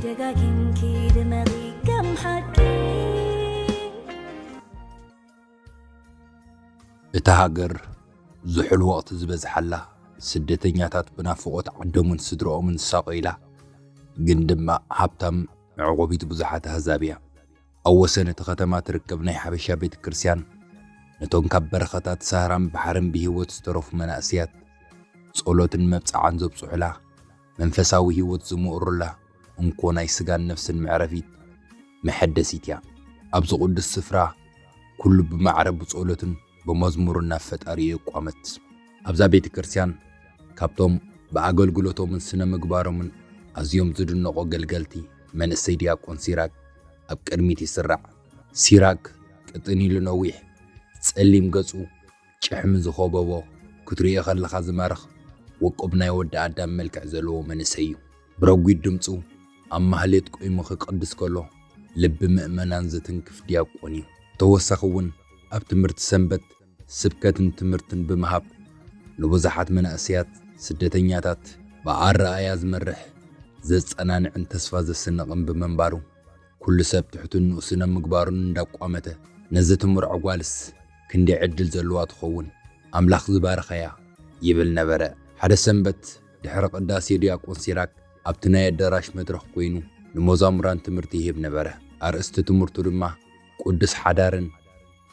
ደጋጊምኪ ድመቂ ከም ሓቂ እታ ሃገር ዝሑል ወቅቲ ዝበዝሓላ ስደተኛታት ብናፍቆት ዓዶምን ስድሮኦምን ሳቆይላ ግን ድማ ሃብታም ዕቆቢት ብዙሓት ኣህዛብያ ኣብ ወሰን እቲ ከተማ ትርከብ ናይ ሓበሻ ቤተ ክርስቲያን ነቶም ካብ በረኸታት ሳህራን ባሕርን ብሂወት ዝተረፉ መናእስያት ጸሎትን መብፅዓን ዘብፅሑላ መንፈሳዊ ሂወት ዝምኡሩላ እንኮ ናይ ስጋን ነፍስን ምዕረፊት መሐደሲት እያ። ኣብዚ ቅዱስ ስፍራ ኩሉ ብማዕረ ብጸሎትን በመዝሙርና ፈጣሪ ይቋመት። ኣብዛ ቤተ ክርስቲያን ካብቶም ብኣገልግሎቶምን ስነ ምግባሮምን ኣዝዮም ዝድነቆ ገልገልቲ መንእሰይ ዲያቆን ሲራክ ኣብ ቅድሚት ይስራዕ። ሲራክ ቅጥን ኢሉ ነዊሕ ጸሊም ገጹ ጭሕሚ ዝኸበቦ ክትሪኦ ከለኻ ዝማርኽ ውቁብ ናይ ወዲ ኣዳም መልክዕ ዘለዎ መንእሰይ እዩ። ብረጒድ ድምፁ ኣብ ማህሌት ቆይሙ ክቅድስ ከሎ ልቢ ምእመናን ዝትንክፍ ዲያቆን እዩ። ተወሳኺ እውን ኣብ ትምህርቲ ሰንበት ስብከትን ትምህርትን ብምሃብ ንብዙሓት መናእስያት ስደተኛታት ብኣረኣያ ዝመርሕ ዘጸናንዕን ተስፋ ዘስንቕን ብምንባሩ ኩሉ ሰብ ትሕትንኡ ስነ ምግባሩን እንዳቋመተ ነዚ ትምርዖ ጓልስ ክንደይ ዕድል ዘለዋ ትኸውን ኣምላኽ ዝባረኸያ ይብል ነበረ። ሓደ ሰንበት ድሕሪ ቅዳሴ ዲያቆን ሲራክ ኣብቲ ናይ ኣዳራሽ መድረኽ ኮይኑ ንመዛሙራን ትምህርቲ ይህብ ነበረ። ኣርእስቲ ትምህርቱ ድማ ቅዱስ ሓዳርን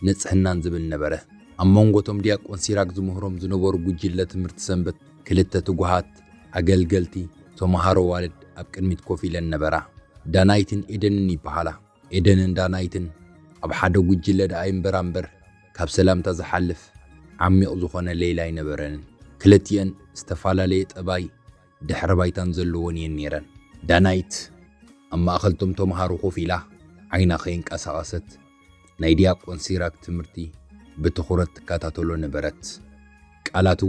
ንጽህናን ዝብል ነበረ። ኣብ መንጎቶም ዲያቆን ሲራክ ዝምህሮም ዝነበሩ ጉጅለ ትምህርቲ ሰንበት ክልተ ትጉሃት ኣገልገልቲ ተምሃሮ ዋልድ ኣብ ቅድሚት ኮፍ ኢለን ነበራ። ዳናይትን ኤደንን ይበሃላ። ኤደንን ዳናይትን ኣብ ሓደ ጉጅለ ደኣይ እምበር ካብ ሰላምታ ዝሓልፍ ዓሚቕ ዝኾነ ሌላ ኣይነበረንን። ክልቲአን ዝተፈላለየ ጠባይ ድሕረ ባይታን ዘለዎን እየን ነይረን። ዳናይት ኣብ ማእኸልቶም ተምሃሮ ኮፍ ኢላ ዓይና ከይንቀሳቐሰት ናይ ዲያቆን ሲራክ ትምህርቲ ብትኹረት ትከታተሎ ነበረት። ቃላቱ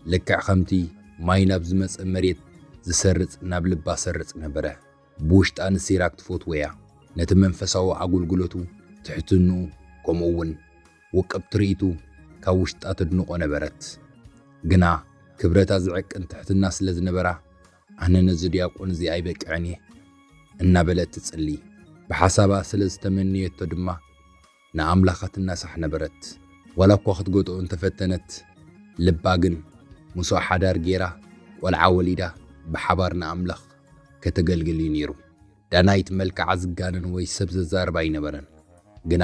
ልክዕ ከምቲ ማይ ናብ ዝመፀ መሬት ዝሰርጽ ናብ ልባ ሰርጽ ነበረ። ብውሽጣ ንሲራክ ትፈትወያ ነቲ መንፈሳዊ ኣገልግሎቱ ትሕትንኡ ከምኡ እውን ውቅብ ትርኢቱ ካብ ውሽጣ ትድንቆ ነበረት። ግና ክብረታ ዝዕቅን ትሕትና ስለ ዝነበራ ኣነ ነዚ ዲያቆን እዚ ኣይበቅዐን እየ እናበለት ትጽሊ ብሓሳባ ስለ ዝተመንየቶ ድማ ንኣምላኻ ትናሳሕ ነበረት። ዋላ እኳ ክትጎጥኦ እንተፈተነት ልባ ግን ምስኡ ሓዳር ጌራ ቆልዓ ወሊዳ ብሓባር ንኣምላኽ ከተገልግል እዩ ነይሩ። ዳናይት መልክዓ ዝጋነን ወይ ሰብ ዘዛርባ ኣይነበረን። ግና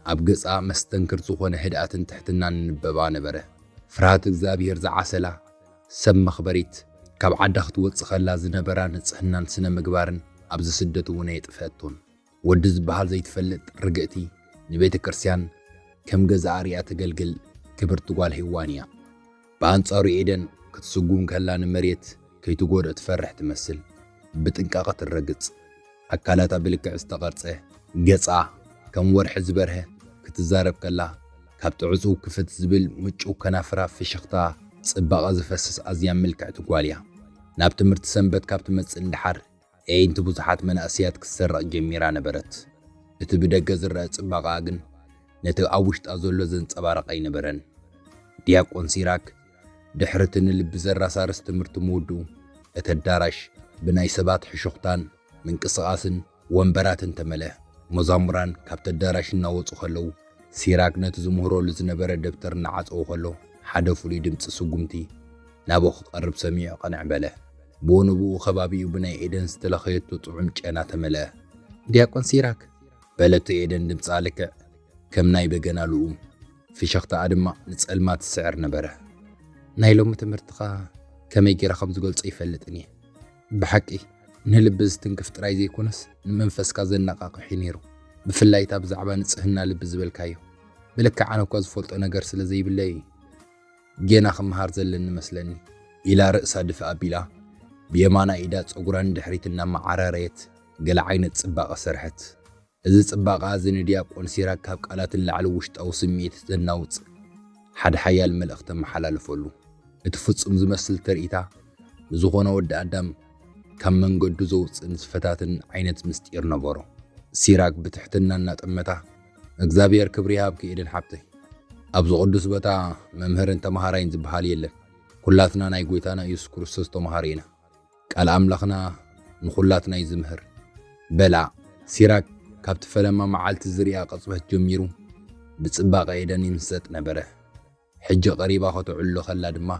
ኣብ ገጻ መስተንክር ዝኾነ ህድኣትን ትሕትናን ንበባ ነበረ። ፍርሃት እግዚኣብሔር ዝዓሰላ ሰብ መኽበሪት ካብ ዓዳ ክትወፅእ ከላ ዝነበራ ንጽህናን ስነ ምግባርን ኣብዚ ስደት እውን የጥፍአቶን። ወዲ ዝበሃል ዘይትፈልጥ ርግእቲ ንቤተ ክርስቲያን ከም ገዛ ኣርያ ተገልግል ክብርቲ ጓል ሂዋን እያ። ብኣንጻሩ ኤደን ክትስጉም ከላ ንመሬት ከይትጎድኦ ትፈርሕ ትመስል ብጥንቃቐ ትረግጽ። ኣካላታ ብልክዕ ዝተቐርጸ ገጻ ከም ወርሒ ዝበርሀ ክትዛረብ ከላ ካብ ጥዕፁ ክፍት ዝብል ምጩው ከናፍራ ፍሽኽታ ጽባቐ ዝፈስስ ኣዝያ ምልክዕቲ ጓል እያ። ናብ ትምህርቲ ሰንበት ካብ ትመጽእ እንድሓር ኤንቲ ብዙሓት መናእስያት ክትሰርቕ ጀሚራ ነበረት። እቲ ብደገ ዝረአ ጽባቐ ግን ነቲ ኣብ ውሽጣ ዘሎ ዘንጸባረቐ ኣይነበረን። ዲያቆን ሲራክ ድሕርቲ ንልቢ ዘራሳርስ ትምህርቲ ምውድኡ እቲ ኣዳራሽ ብናይ ሰባት ሕሹኽታን ምንቅስቓስን ወንበራትን ተመልአ። መዛሙራን ካብቲ ኣዳራሽ እናወፁ ከለዉ ሲራክ ነቲ ዝምህረሉ ዝነበረ ደብተር እናዓፀው ከሎ ሓደ ፍሉይ ድምፂ ስጉምቲ ናብኡ ክቐርብ ሰሚዑ ቀንዕ በለ። ብኡንብኡ ከባቢኡ ብናይ ኤደን ዝተለኸየቶ ጥዑም ጨና ተመልአ። ዲያቆን ሲራክ በለቶ ኤደን ድምፃ ልክዕ ከም ናይ በገና ልኡም ፍሽኽታኣ ድማ ንጸልማት ትስዕር ነበረ። ናይ ሎሚ ትምህርትኻ ከመይ ጌራ ከም ዝገልጾ ይፈልጥን እየ። ብሓቂ ንልቢ ዝትንክፍ ጥራይ ዘይኮነስ ንመንፈስካ ዘነቓቕሕ ነይሩ። ብፍላይታ ብዛዕባ ንጽህና ልቢ ዝበልካዮ ብልክዕ ኣነ እኳ ዝፈልጦ ነገር ስለ ዘይብለይ ጌና ክምሃር ዘለኒ መስለኒ ኢላ ርእሳ ድፍኣ ኣቢላ ብየማና ኢዳ ፀጉራን ድሕሪት እናማዓራረየት ገለ ዓይነት ጽባቐ ሰርሐት። እዚ ጽባቐ እዚ ንዲያቆን ሲራክ ካብ ቃላትን ላዕሊ ውሽጣዊ ስምዒት ዘናውፅ ሓደ ሓያል መልእኽቲ መሓላለፈሉ። እቲ ፍጹም ዝመስል ትርኢታ ንዝኾነ ወዲ ኣዳም ካብ መንገዱ ዘውፅእ ንዝፈታትን ዓይነት ምስጢር ነበሮ። ሲራክ ብትሕትና እናጠመታ እግዚኣብሔር ክብሪ ይሃብኪ ኤደን ሓብተይ፣ ኣብዚ ቅዱስ ቦታ መምህርን ተምሃራይን ዝበሃል የለን። ኩላትና ናይ ጎይታና ኢየሱስ ክርስቶስ ተምሃር ኢና። ቃል ኣምላኽና ንኹላትና እዩ ዝምህር። بلا سيراك كابت فلما معالت الزريعة قصبت جميرو بتصباق إيدن يمسط نبره حج قريبا خطعلو خلاد ما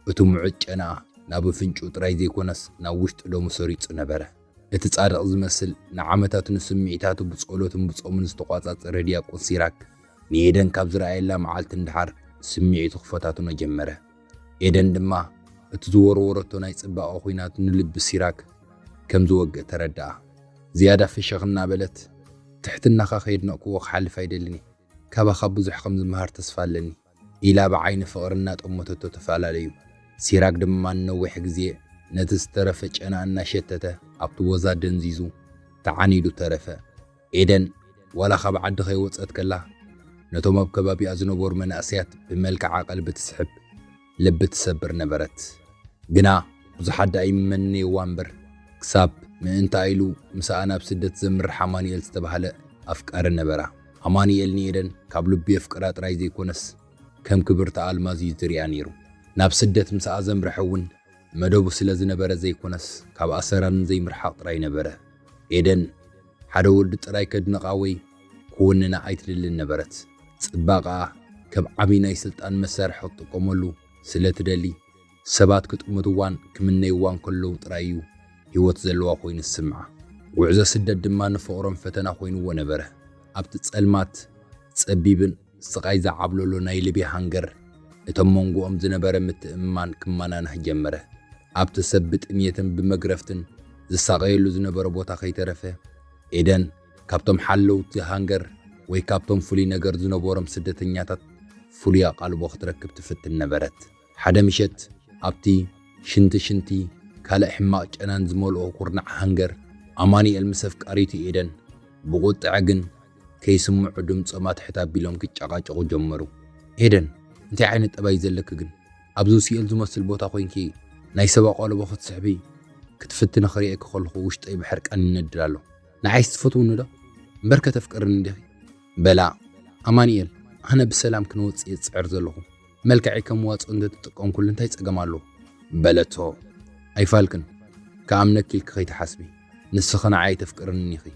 اتو معجنا نابو فنجو تراي زي كونس ناوشت دو مسوريت نبره اتتصادق زمسل نعمتات نسمعيتاتو بصقولوتن بصومن استقواصات راديا قون سيراك نيدن كاب زرايلا معالت اندحار سمعيتو خفاتاتو نجمره إيدن دما اتزور ورتو ناي صباقو خوينات نلب سيراك كم زوج تردع زيادة في شغلنا بلت تحتنا خاخيد نقو حل فايدلني كابا خبزح خمز مهار تسفالني إلا بعين فقرنا أمتو تفعلاليو سيراك دما نوح جزيه نتسترفج أنا أن شتته أبتو وزاد دنزيزو تعانيدو ترفه إيدن ولا خب عد خيوت أتكلا نتوما بكبابي أزنبور من أسيات بملك عقل بتسحب لب تسبر نبرت جنا بزحد أي مني وانبر كساب من انت عيلو مساءنا بسدت زمر حمانيال استبهل أفكار النبرة حمانيال نيرن كابلو بيفكرات رايزي كونس كم كبرت آلمازي زريانيرو ناب سدت مساء زمر حون مدوب سلازي نبرة زي كونس كاب أسران زي مرحاق راي نبرة إيدن حدا ولد راي كدنقاوي كوننا عيت للنبرت صباقا كب عبينا يسلطان مسارح تقوملو سلت دلي سبات كتمتوان كمني وان كلو ترايو هيوت زلوا خوين السمعة وعزا سدد دما نفقرم فتنا خوين ونبره أبت تسألمات تسأبيبن سقايزا عبلولو نايلبي هنجر اتمونغو أمز نبره متأمان كمانا نهجمره أبت سبت إميتن بمقرفتن زساقايلو زنبره بوتا خيترفه إيدن كابتم حلو تهانجر وي كابتم فولي نجر زنبورم سدتنياتات فوليا قالبو اختركب تفتن نبرت حدا مشت أبتي شنتي كالا حماق جنان زمولو قرنع هنجر أماني المسفك أريتي إيدن بغوط عقن كي سمع دم صمات حتاب بيلوم كتشاقاقو جمرو إيدن انت عين تباي زلك جن أبزو سيئل زمس البوتا خوينكي ناي سبا قالو بخط سحبي كتفتنا خريئك خلقو وشت أي بحرك أني ندلالو نعيس تفتون ده بركة تفكرني ده بلا أمانيل أنا بسلام كنوت يتصعر زلوه ملكعي كموات عند تقوم كل انتهي تقمالو بلتو أي فالكن كأمنك الكخيت حسبي نسخنا عاي تفكرني خي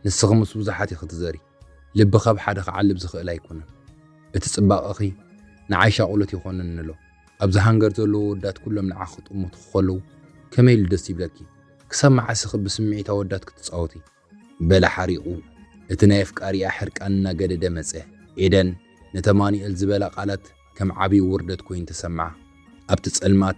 نسخ مسوزحاتي ختزاري لب خاب حدا خعلب زخ لا يكون بتتصبق أخي نعيش قولتي خونن نلو أبز هانجر زلو ودات كلهم نعاخط أمه تخلو كميل دستي بلاكي كسمع عسخ بسمعي تودات كتصوتي بلا حريقو اتنايفك أري أحرك أننا قد دمسه إيدن نتماني الزبالة قالت كم عبي وردت كوين تسمع أبتسألمات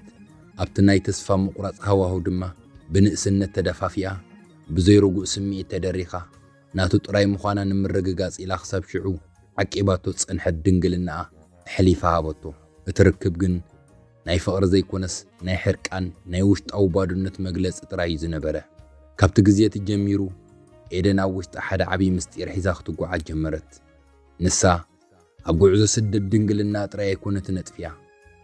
أبتناي تسفى مقرص هواهو دمه بنقسن التدفافية بزيرو سمي التدريخة ناتو تراي مخانا نمرققاز إلى خساب شعو عكيباتو تسنحد دنقلنا حليفة هابطو اتركب جن ناي فقر زي كونس ناي حركان ناي وشت أو بادو نتمقلس تراي زنبره كابت قزية الجميرو إيدن أوشت أحد عبي مستير حزاختو قوعد جمرت نسا أبقو عزو سد الدنقلنا تراي كونت نتفيا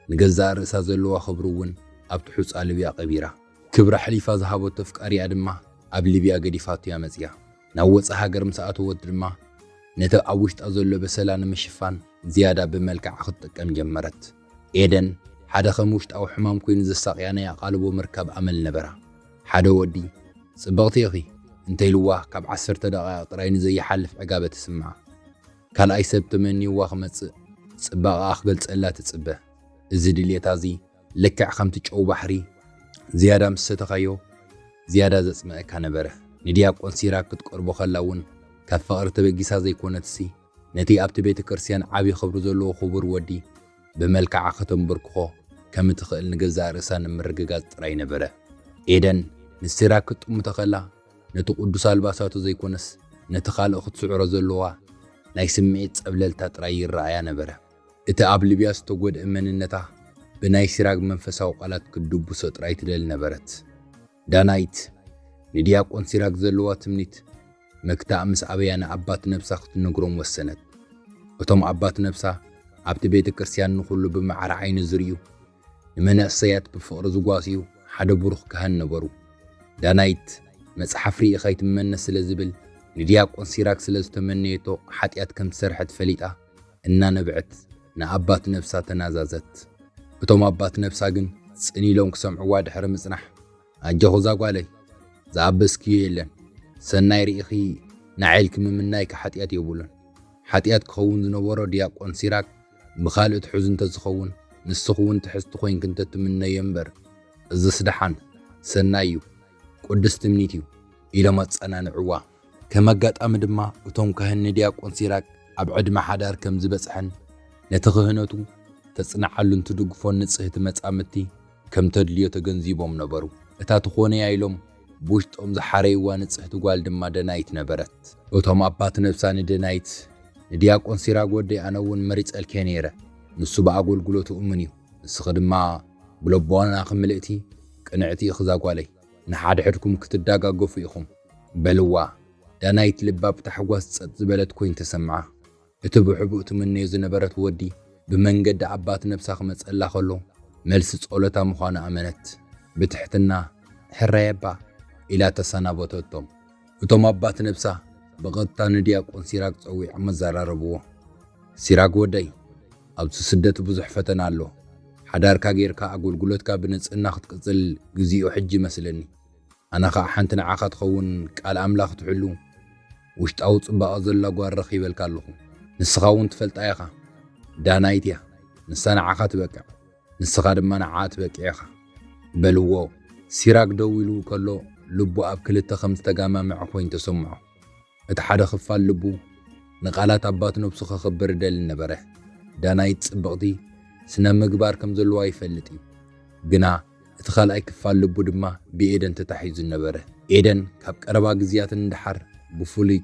نقزار رسا زلوا خبروون أبتحوس آلبيا قبيرة كبر حليفة زهابو تفكاري أدما أب ليبيا قديفاتو يا مزيا نووص هاجر مساعتو ودرما نتا أوشت أزلو بسلان مشفان زيادة بملكع خط كم جمرت إيدن حدا خموشت أو حمام كوين زساقيانا يقالبو مركب أمل نبرا حدا ودي صبغتي أخي انتي لواه كاب 10 دقائق طراين زي حلف عقابة تسمع كان أي سبت مني واخمت صباغ أخقل تسألا تتصبه الزد اللي تازي لكع خمتج أو بحري زيادة مستخيو زيادة زسمع كنبره ندياب قنسيراك تقربو خلاون كفقر تبقيسا زي كونتسي نتي أبت بيت كرسيان عابي خبرو زلو خبر ودي بملكع ختم بركخو كم تخيل نجزا رسان مرققات طراي نبره إيدن نسيراك تقوم تخلا نتو قدوس الباساتو زي كونس نتخال أخد سعر زلوا ناي سمعيت قبللتا طراي الرأيا نبره إتا قبل بياس تقود إمن النتا بناي سراغ منفساو قالات كدوبو سطراي تدل نبرت دانايت ندياب قون سراغ زلوا تمنيت مكتا أمس أبيانا أبات نفسا خط نقروم والسند وتم أبات نفسا عبت بيت كرسيان نخلو بمعار عين زريو نمنا السيات بفقر زقواسيو حدا بروخ كهن نبرو دانايت مصحفري خيت من سلازبل ندياب قون سراغ سلاز تمنيتو حتيات كم سرحت فليتا إنا نبعت نأبات نفسا تنازازت وتم أبات نفسا جن سني لون كسمع واد حرم صنح أجهو زاقوالي زابس كيو يلن ሰናይ ርኢኺ ንዓይልክ ምምናይ ከሓጢያት የብሉን ሓጢያት ክኸውን ዝነበሮ ዲያቆን ሲራክ ብኻልእ ትሕዙ እንተዝኸውን ንስኹ እውን ትሕዝቲ ኮይንክ እንተትምነዮ እምበር እዚ ስድሓን ሰናይ እዩ ቅዱስ ትምኒት እዩ ኢሎም ኣጸናንዕዋ ከም ኣጋጣሚ ድማ እቶም ካህን ዲያቆን ሲራክ ኣብ ዕድመ ሓዳር ከም ዝበፅሐን ነቲ ክህነቱ ተጽናዓሉን ትድግፎን ንጽህቲ መጻምቲ ከም ተድልዮ ተገንዚቦም ነበሩ እታ ትኾነ ኢሎም ብውሽጦም ዝሓረይዋ ንጽህቲ ጓል ድማ ደናይት ነበረት እቶም ኣባት ነብሳ ንደናይት ንዲያቆን ሲራክ ወደይ ኣነ እውን መሪጸልከ ነይረ ንሱ ብኣገልግሎቱ እሙን እዩ ንስኺ ድማ ብልቦና ክምልእቲ ቅንዕቲ ክዛጓለይ ንሓድሕድኩም ክትዳጋገፉ ኢኹም በልዋ ዳናይት ልባ ብታሕጓስ ጸጥ ዝበለት ኮይን ተሰምዓ እቲ ብሕቡእ ትምነዮ ዝነበረት ወዲ ብመንገዲ ኣባት ነብሳ ክመጸላ ከሎ መልሲ ጸሎታ ምዃኑ ኣመነት ብትሕትና ሕራየባ ኢላ ተሰናበተቶም እቶም ኣባት ነብሳ ብቐጥታ ንዲያቆን ሲራክ ጸዊዖም መዘራረብዎ ሲራክ ወደይ ኣብዚ ስደት ብዙሕ ፈተና ኣሎ ሓዳርካ ጌርካ ኣገልግሎትካ ብንጽህና ክትቅጽል ግዜኡ ሕጂ መስለኒ ኣነ ከዓ ሓንቲ ንዓኻ ትኸውን ቃል ኣምላኽ ትሕሉ ውሽጣዊ ጽባቐ ዘላ ጓል ረኺበልካ ኣለኹ ንስኻ እውን ትፈልጣ ኢኻ ዳናይት እያ ንሳ ንዓኻ ትበቅዕ ንስኻ ድማ ንዓኣ ትበቅዕ ኢኻ በልዎ ሲራክ ደው ኢሉ ከሎ ልቡ ኣብ ክልተ ከም ዝተጋማምዐ ኮይኑ ተሰምዖ እቲ ሓደ ክፋል ልቡ ንቓላት ኣባት ነብሱ ክኽብር ደሊ ነበረ ዳናይት ጽብቕቲ ስነ ምግባር ከም ዘለዋ ይፈልጥ እዩ ግና እቲ ካልኣይ ክፋል ልቡ ድማ ብኤደን ተታሒዙ ነበረ ኤደን ካብ ቀረባ ግዜያትን እንድሓር ብፍሉይ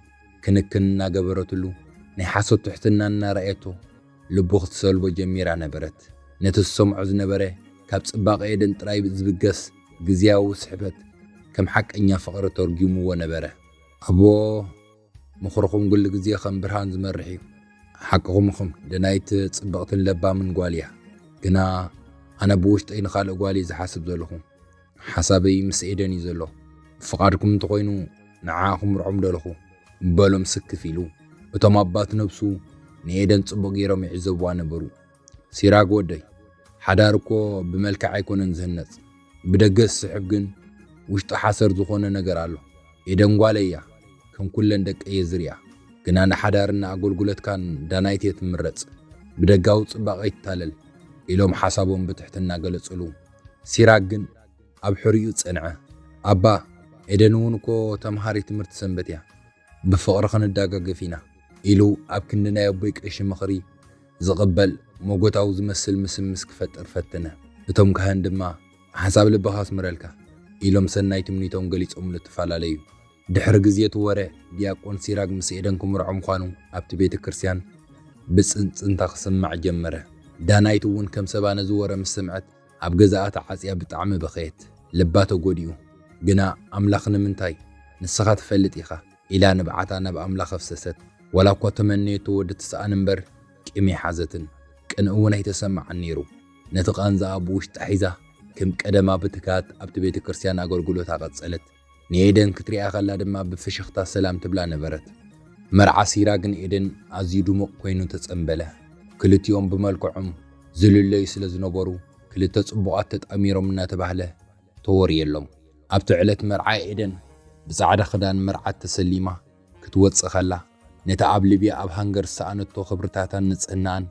ክንክን እናገበረትሉ ናይ ሓሶት ትሕትና እናረኣየቶ ልቡ ክትሰልቦ ጀሚራ ነበረት ነቲ ዝሰምዖ ዝነበረ ካብ ጽባቐ ኤደን ጥራይ ዝብገስ ግዜያዊ ስሕበት ከም ሓቀኛ ፍቕሪ ተርጊምዎ ነበረ ኣቦ ምኽርኹም ኩሉ ግዜ ከም ብርሃን ዝመርሕ እዩ ሓቅኹም ኢኹም ደናይት ጽብቕትን ለባምን ጓል እያ ግና ኣነ ብውሽጠይ ንኻልእ ጓል እዩ ዝሓስብ ዘለኹ ሓሳበይ ምስ ኤደን እዩ ዘሎ ብፍቓድኩም እንተኮይኑ ንዓኹም ርዖም ደለኹ በሎም ስክፍ ኢሉ እቶም ኣባት ነብሱ ንኤደን ጽቡቕ ገይሮም ይዕዘብዋ ነበሩ ሲራክ ወደይ ሓዳር እኮ ብመልክዕ ኣይኮነን ዝህነጽ ብደገ ዝስሕብ ግን ውሽጡ ሓሰር ዝኾነ ነገር ኣሎ ኤደን ጓለይ እያ ከም ኩለን ደቀየ ዝርያ ግና ንሓዳርና ኣገልግሎትካን ዳናይት እየ ትምረጽ ብደጋዊ ጽባቐ ይትታለል ኢሎም ሓሳቦም ብትሕትና ገለጽሉ ሲራክ ግን ኣብ ሕርኡ ጸንዐ ኣባ ኤደን እውን እኮ ተምሃሪ ትምህርቲ ሰንበት እያ ብፍቕሪ ክንዳጋገፍ ኢና ኢሉ ኣብ ክንዲ ናይ ኣቦይ ቀሺ ምኽሪ ዝቕበል ሞጎታዊ ዝመስል ምስምስ ክፈጥር ፈተነ እቶም ካህን ድማ ሓሳብ ልብኻ ኣስምረልካ ኢሎም ሰናይ ትምኒቶም ገሊጾምሉ ተፈላለዩ ድሕሪ ግዜ ትወረ ዲያቆን ሲራክ ምስ ኤደን ክምርዖ ምዃኑ ኣብቲ ቤተ ክርስቲያን ብጽንጽንታ ክስማዕ ጀመረ ዳናይት እውን ከም ሰባ ነዝወረ ምስ ስምዐት ኣብ ገዛኣ ተዓጽያ ብጣዕሚ በኸየት ልባ ተጎዲኡ ግና ኣምላኽ ንምንታይ ንስኻ ትፈልጥ ኢኻ ኢላ ንብዓታ ናብ ኣምላኽ ኣፍሰሰት ወላ እኳ ተመነየቶ ወዲ ትስኣን እምበር ቅሚ ሓዘትን ቅንዕ እውን ኣይተሰምዓን ነይሩ ነቲ ቃንዛኣ ብውሽጣ ሒዛ ከም ቀደማ ብትካት ኣብቲ ቤተ ክርስቲያን ኣገልግሎታ ቀጸለት ንኤደን ክትሪኣ ከላ ድማ ብፍሽኽታ ሰላም ትብላ ነበረት መርዓ ሲራክን ኤደን ኣዝዩ ድሙቕ ኮይኑ ተጸንበለ ክልቲኦም ብመልክዖም ዝልለዩ ስለ ዝነበሩ ክልተ ጽቡቓት ተጣሚሮም እናተባህለ ተወርየሎም ኣብቲ ዕለት መርዓ ኤደን ብጻዕዳ ክዳን መርዓት ተሰሊማ ክትወፅእ ከላ ነታ ኣብ ልብያ ኣብ ሃንገር ዝሰኣነቶ ክብርታታን ንጽህናን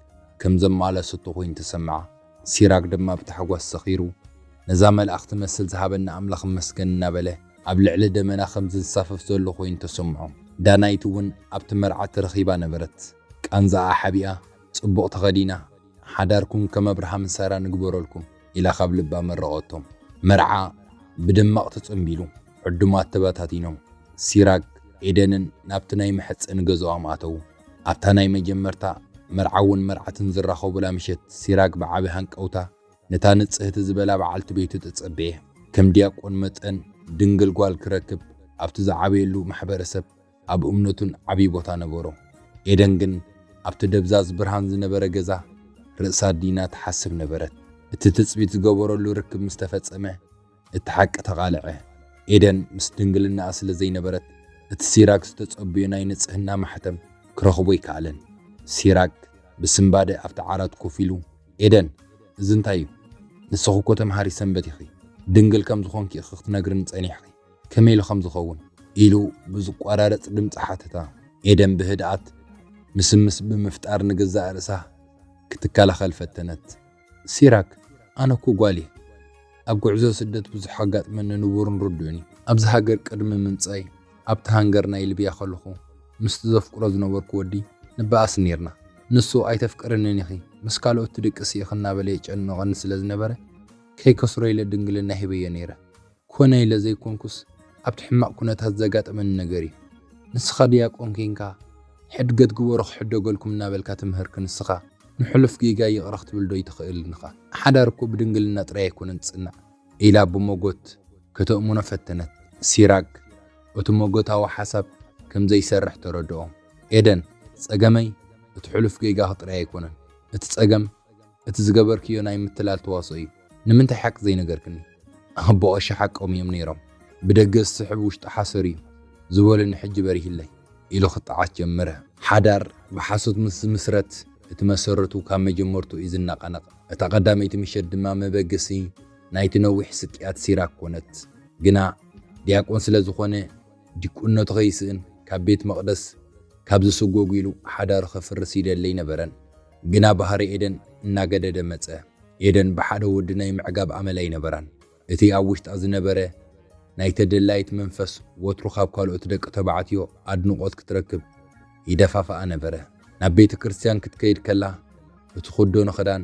ከም ዘማለሰቶ ኮይኑ ተሰምዓ ሲራክ ድማ ብታሕጓስ ሰኺሩ ነዛ መልእኽቲ መስል ዝሃበና ኣምላኽ መስገን እናበለ ኣብ ልዕሊ ደመና ከም ዝንሳፈፍ ዘሎ ኮይኑ ተሰምዖ ዳናይት እውን ኣብቲ መርዓት ተረኺባ ነበረት ቃንዛኣ ሓቢኣ ጽቡቕ ተኸዲና ሓዳርኩም ከም ኣብርሃም ሳራ ንግበረልኩም ኢላ ካብ ልባ መረቐቶም መርዓ ብድማቕ ተጸንቢሉ ዕዱማት ተበታቲኖም ሲራክ ኤደንን ናብቲ ናይ መሕፀን ገዝኦም ኣተው ኣብታ ናይ መጀመርታ መርዓውን መርዓትን ዝራኸቡላ ምሸት ሲራክ ብዓቢ ሃንቀውታ ነታ ንጽህቲ ዝበላ በዓልቲ ቤቱ ተጸበየ ከም ዲያቆን መጠን ድንግል ጓል ክረክብ ኣብቲ ዝዓበየሉ ማሕበረሰብ ኣብ እምነቱን ዓብይ ቦታ ነበሮ ኤደን ግን ኣብቲ ደብዛዝ ብርሃን ዝነበረ ገዛ ርእሳ ዲና ትሓስብ ነበረት እቲ ትጽቢት ዝገበረሉ ርክብ ምስ ተፈጸመ እቲ ሓቂ ተቓልዐ ኤደን ምስ ድንግልና ስለ ዘይነበረት እቲ ሲራክ ዝተጸበየ ናይ ንጽህና ማሕተም ክረኽቦ ይከኣለን ሲራክ ብስምባደ ኣብቲ ዓራት ኮፍ ኢሉ ኤደን እዚ እንታይ እዩ ንስኹ እኮ ተምሃሪ ሰንበት ኢኺ ድንግል ከም ዝኾንኪ ክትነግርን ጸኒሕኺ ከመይ ኢሉ ከም ዝኸውን ኢሉ ብዝቋራረጽ ድምፂ ሓተታ ኤደን ብህድኣት ምስምስ ብምፍጣር ንግዛእ ርእሳ ክትከላኸል ፈተነት። ሲራክ ኣነ እኮ ጓል እየ። ኣብ ጉዕዞ ስደት ብዙሕ ኣጋጥመኒ ንቡርን ርዱእኒ። ኣብዚ ሃገር ቅድሚ ምምጻይ ኣብቲ ሃንገር ናይ ልብያ ከለኹ ምስቲ ዘፍቅሮ ዝነበርኩ ወዲ ንበኣስ ነርና። ንሱ ኣይተፍቅረንን ኢኺ ምስ ካልኦት ድቅሲ ኢኽ እናበለ የጨንቐኒ ስለ ዝነበረ ከይከስሮ ኢለ ድንግልና ሂበየ ነይረ። ኮነ ኢለ ዘይኮንኩስ ኣብቲ ሕማቕ ኩነታት ዘጋጠመኒ ነገር እዩ። ንስኻ ዲያቆን ኮንካ ሕድገት ግበሮ ክሕደገልኩም እናበልካ ትምህርክ ንስኻ ንሕሉፍ ጌጋ ይቕረ ክትብል ዶ ይትኽእልንኻ? ሓዳር እኮ ብድንግልና ጥራይ ኣይኮነን ዝጽናዕ ኢላ ብሞጎት ከተእሙኖ ፈተነት። ሲራክ እቲ ሞጎታዊ ሓሳብ ከም ዘይሰርሕ ተረድኦ። ኤደን ጸገመይ እቲ ሕሉፍ ጌጋ ጥራይ ኣይኮነን፣ እቲ ጸገም እቲ ዝገበርክዮ ናይ ምትላል ተዋስኦ እዩ። ንምንታይ ሓቂ ዘይነገርክኒ? ኣቦቐሻ ሓቆም እዮም ነይሮም። ብደገ ዝስሕብ ውሽጢ ሓሰር እዩ ዝበሉኒ ሕጂ በሪህለይ ኢሉ ክጣዓት ጀመረ። ሓዳር ብሓሶት ምስ ምስረት እቲ መሰረቱ ካብ መጀመርቱ እዩ ዝናቐነቕ። እታ ቀዳመይቲ ምሸት ድማ መበገሲ ናይቲ ነዊሕ ስቅያት ሲራክ ኮነት። ግና ዲያቆን ስለ ዝኾነ ዲቁነቱ ኸይስእን ካብ ቤት መቕደስ ካብ ዝስጎጉ ኢሉ ሓዳር ኸፍርስ ይደለይ ነበረን። ግና ባህሪ ኤደን እናገደደ መጸ። ኤደን ብሓደ ወዲ ናይ ምዕጋብ ኣመላ ይነበራን። እቲ ኣብ ውሽጣ ዝነበረ ናይ ተደላይት መንፈስ ወትሩ ካብ ካልኦት ደቂ ተባዕትዮ ኣድንቖት ክትረክብ ይደፋፍኣ ነበረ። ናብ ቤተ ክርስቲያን ክትከይድ ከላ እቲ ክዶኖ ክዳን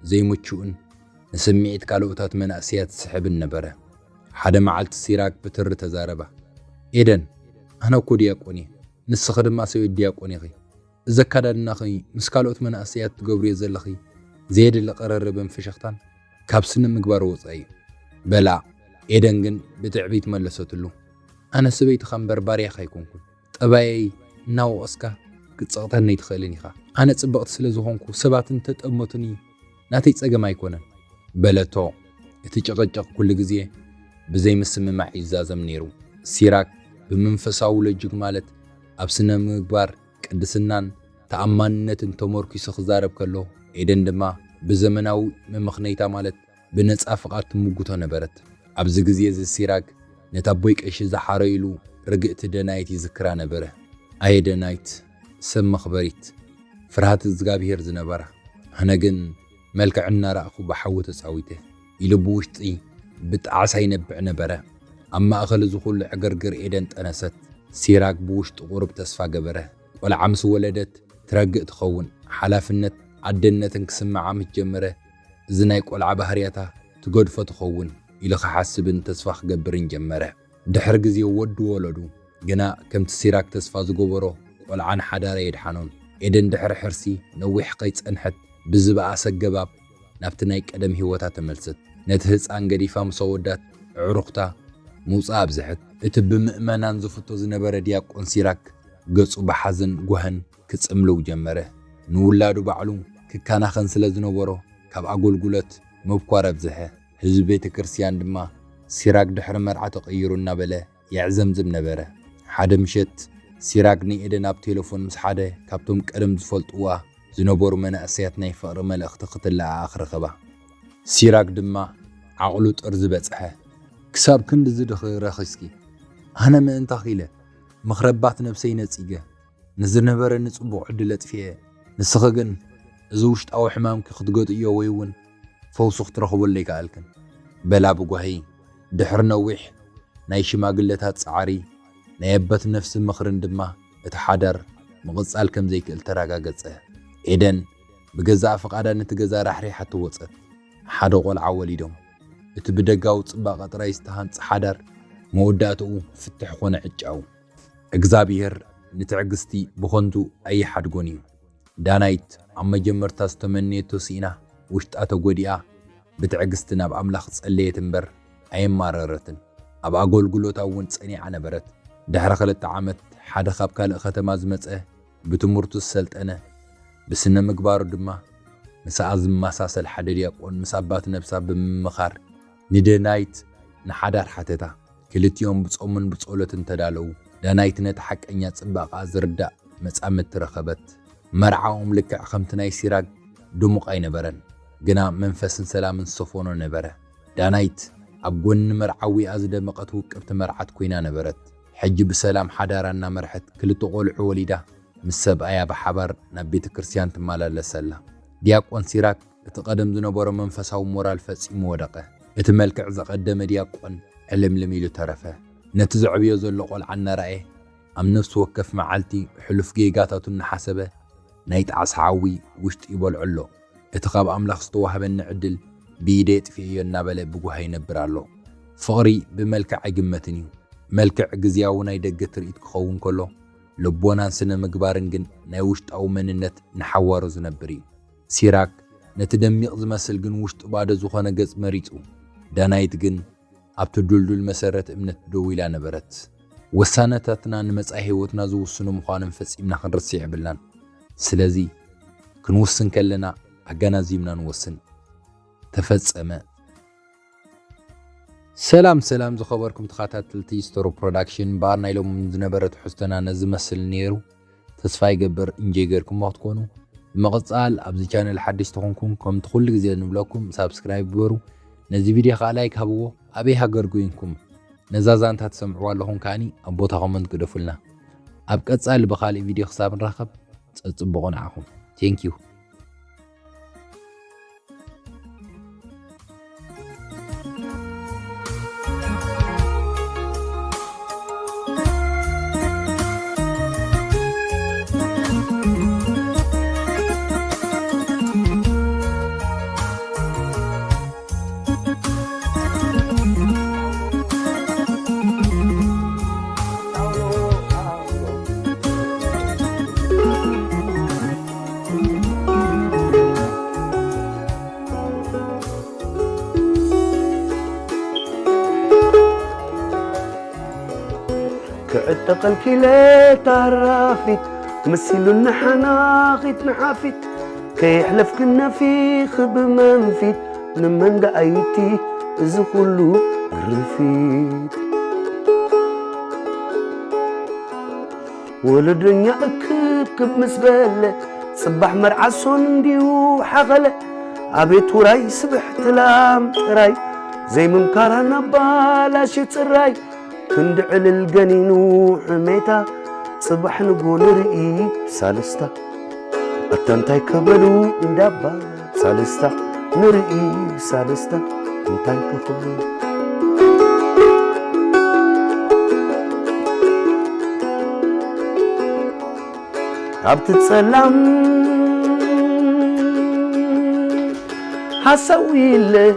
ዘይምቹእን ንስምዒት ካልኦታት መናእስያት ዝስሕብን ነበረ። ሓደ መዓልቲ ሲራክ ብትሪ ተዛረባ። ኤደን ኣነ እኮ ዲያቆን እየ፣ ንስኺ ድማ ሰበይት ዲያቆን ኢኺ። እዚ ኣከዳድናኺ ምስ ካልኦት መናእስያት ትገብርዮ ዘለኺ ዘየድሊ ቀረርብን ፍሽኽታን ካብ ስነ ምግባር ወፃኢ እዩ በላ። ኤደን ግን ብትዕቢት መለሰትሉ። ኣነ ሰበይትኻ እምበር ባርያኻ ኣይኮንኩን። ጠባየይ እናወቐስካ ክትጸቕተኒ ይትኽእልን ኢኻ። ኣነ ጽብቕቲ ስለ ዝኾንኩ ሰባት እንተጠመቱኒ ናተይ ጸገም ኣይኮነን በለቶ። እቲ ጭቕጭቕ ኩሉ ግዜ ብዘይምስምማዕ ይዛዘም ነይሩ። ሲራክ ብመንፈሳዊ ሎጂክ ማለት ኣብ ስነ ምግባር ቅድስናን ተኣማንነትን ተመርኪሱ ክዛረብ ከሎ፣ ኤደን ድማ ብዘመናዊ መምኽነይታ ማለት ብነፃ ፍቓድ ትምጉቶ ነበረት። ኣብዚ ግዜ እዚ ሲራክ ነታ ቦይ ቀሺ ዝሓረ ኢሉ ርግእቲ ደናይት ይዝክራ ነበረ። ኣየ ደናይት ሰብ መኽበሪት ፍርሃት እግዚኣብሔር ዝነበራ፣ ኣነ ግን መልክዕ እናራእኹ ብሓዊ ተፃዊተ ኢሉ ብውሽጢ ብጣዕሳ ይነብዕ ነበረ። ኣብ ማእኸል ዝኹሉ ዕግርግር ኤደን ጠነሰት። ሲራክ ብውሽጢ ቁርብ ተስፋ ገበረ። ቆልዓ ምስ ወለደት ትረግእ ትኸውን፣ ሓላፍነት ዓደነትን ክስምዓ ጀመረ። እዚ ናይ ቆልዓ ባህርያታ ትገድፎ ትኸውን ኢሉ ክሓስብን ተስፋ ክገብርን ጀመረ። ድሕሪ ግዜ ወዱ ወለዱ። ግና ከምቲ ሲራክ ተስፋ ዝገበሮ ቆልዓን ሓዳር የድሓኖን። ኤደን ድሕሪ ሕርሲ ነዊሕ ከይጸንሐት ብዝበኣሰ ገባብ ናብቲ ናይ ቀደም ህይወታ ተመልሰት። ነቲ ህፃን ገዲፋ ምስ ወዳት ዕሩኽታ ምውፃእ ኣብዝሐት። እቲ ብምእመናን ዝፍቶ ዝነበረ ዲያቆን ሲራክ ገጹ ብሓዘን ጓህን ክጽምልው ጀመረ። ንውላዱ ባዕሉ ክካናኸን ስለ ዝነበሮ ካብ ኣገልግሎት ምብኳር ኣብዝሐ። ህዝቢ ቤተ ክርስቲያን ድማ ሲራክ ድሕሪ መርዓ ተቐይሩ እናበለ ይዕዘምዝም ነበረ። ሓደ ምሸት ሲራክ ንኤደን ኣብ ቴሌፎን ምስ ሓደ ካብቶም ቀደም ዝፈልጥዋ ዝነበሩ መናእሰያት ናይ ፍቕሪ መልእኽቲ ክትለኣኽ ረኸባ። ሲራክ ድማ ዓቕሉ ጥር ዝበጽሐ ክሳብ ክንዲ ዝድኽረ ኺስኪ ኣነ ምእንታ ኺለ ምኽረባት ነብሰይ ነጺገ ንዝነበረ ንጽቡቕ ዕድል ኣጥፍየ። ንስኺ ግን እዚ ውሽጣዊ ሕማምኪ ክትገጥዮ ወይ እውን ፈውሱ ክትረኽበሉ ኣይከኣልክን በላ ብጓሂ። ድሕሪ ነዊሕ ናይ ሽማግለታት ጻዕሪ ናይ ኣበት ነፍሲ ምኽርን ድማ እቲ ሓዳር ምቕጻል ከም ዘይክእል ተረጋገጸ። ኤደን ብገዛእ ፍቓዳ ነቲ ገዛ ራሕሪሓ ትወፀት። ሓደ ቆልዓ ወሊዶም። እቲ ብደጋዊ ጽባቐ ጥራይ ዝተሃንጽ ሓዳር መወዳእትኡ ፍትሕ ኮነ ዕጫው። እግዚኣብሔር ንትዕግስቲ ብኾንቱ ኣይሓድጎን እዩ። ዳናይት ኣብ መጀመርታ ዝተመነየቶ ሲኢና ውሽጣ ተጎዲኣ ብትዕግስቲ ናብ ኣምላኽ ጸለየት እምበር ኣየማረረትን። ኣብ ኣገልግሎታ እውን ጸኒዓ ነበረት። ድሕሪ 2 ዓመት ሓደ ካብ ካልእ ከተማ ዝመጸ ብትምህርቱ ዝሰልጠነ ብስነ ምግባሩ ድማ ምስኣ ዝመሳሰል ሓደ ዲያቆን ምስ ኣባት ነብሳ ብምምኻር ንደናይት ንሓዳር ሓተታ። ክልቲኦም ብጾምን ብጸሎትን ተዳለዉ። ዳናይት ነቲ ሓቀኛ ጽባቐ ዝርዳእ መጻምድቲ ረኸበት። መርዓኦም ልክዕ ከምቲ ናይ ሲራክ ድሙቕ ኣይነበረን፣ ግና መንፈስን ሰላምን ዝሰፈኖ ነበረ። ዳናይት ኣብ ጎኒ መርዓዊኣ ዝደመቐት ውቅብቲ መርዓት ኮይና ነበረት። حج بسلام حدارنا مرحت كل تقول عوليدا مسب أيا بحبر نبيت كريستيان تمالا لسلا دياقون سيراك اتقدم زنبورو منفساو مورال فسيم ودقه اتملك عزا قدم دياقون علم لميلو ترفه نتزعبيو زلو قول عنا رأيه أم نفس وكف معالتي حلف جيجاتاتو نحسبه نايت عصعاوي وشت إيبول علو اتقاب أملاخ سطوها بالنعدل بيديت في النابل بقوها ينبرالو فغري بملكع قمتنيو ملكع قزياو نايدق تريد كخون كله لبونا سنة مقبارنجن نايوشت أو مننت نحوارو زنبريو سيراك نتدميق زمسل جن وشت بعد زخانة جز مريتو دانايت جن أبتدلدل المسارات امنت دويلا نبرت وسانتاتنا نمسأهي وتنازو السنو مخانم فسيمنا خنرسيع بلان سلازي كنوسن كلنا عقانا زيمنا نوسن تفسأما سلام زخبركم تخاتات تلتي ستورو برودكشن بارنا يلوم من زنبرت حستنا نزمسل نيرو تسفاي قبر انجيقركم وقتكونو المقصال أبزي كان الحديث تخونكم كم تخلق زي نبلوكم سابسكرايب بورو نزي فيديو خالايك هبوه أبي هقرقوينكم نزازان تسمعوا لهم كاني أبوتا غمند قدفلنا أبقى تسأل بخالي فيديو خساب نرخب تطبقون عاهم Thank you. كعتقل كيلة تعرفت تمثل النحناخت نحافت كي يحلف كنا في خب منفت نمن دعيتي زخلو رفيت ولدنيا أكب مسبلة صباح مرعسون ديو حغلة عبيت وراي سبح تلام راي زي ممكارنا بالاشت الراي كندعل الجنين حميتا صبح نقول رئي سالستا أتنتاي كبلو ندبا سالستا نرئي سالستا أنتاي كبلو عبت تسلم حسوي له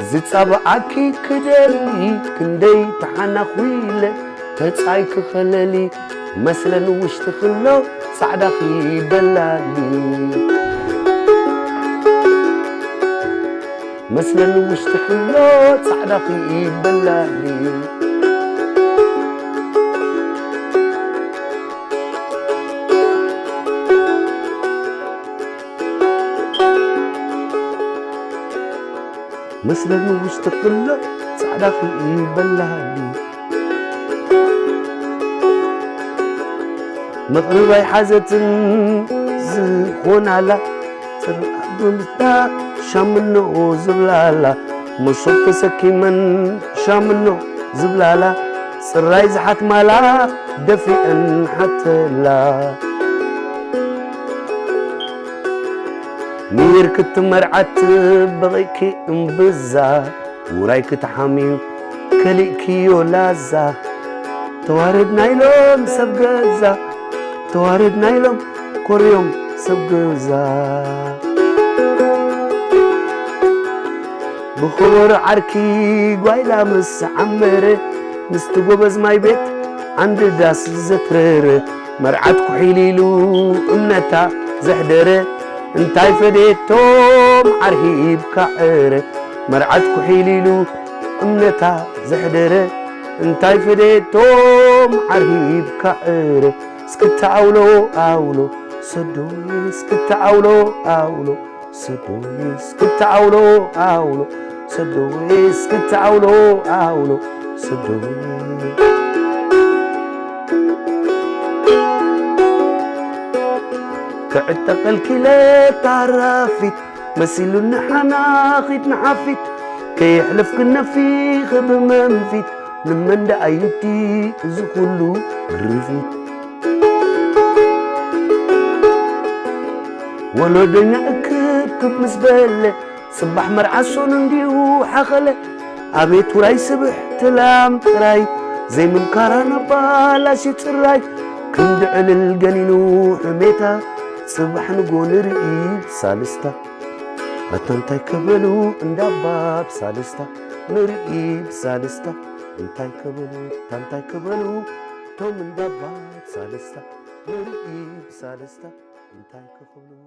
زيت صبعكي كدلي كندي تحنا خويله تصاي كخللي مثلا وش تخلو صعدا خي بلالي مثلا وش تخلو صعدا خي بلالي مثلا وش تقله صعدا في بلالي مغربي حازت زخون على ترقبتا شامنو زبلالا مصوت سكي من شامنو زبلالا سراي زحت مالا دفئن حتى لا مير كنت مرعت بغيكي انبزا ورايك تحامي كليكي ولازا توارد نايلون سبقزا توارد نايلون كوريوم سبقزا بخور عركي قويلا مس عمري مستقوبز ماي بيت عند داس زترر مرعت كحيليلو امنتا زحدره انتاي فديتوم عرهيب كعره مرعت كحيليلو امنتا زحدره انتاي فديتوم عرهيب كعره سكت عولو صدوي سكت عولو صدوي سكت عولو صدوي سكت عولو صدوي كعتق الكلى تعرفت مسيل النحناخت نحفت كي يحلف كنا في خب منفت نمند أيدي زكولو رفيت ولدنا أكتب مسبلة صبح مرعسون نديو حخلة أبيت وراي سبح تلام تراي زي من كارانا بالاشي تراي كند على الجنينو حميتا صبح نقول رئيب سالستا أتنتاي كبلو انداباب سالستا نرئيب سالستا انتاي كبلو توم انداباب سالستا نرئيب سالستا انتاي كبلو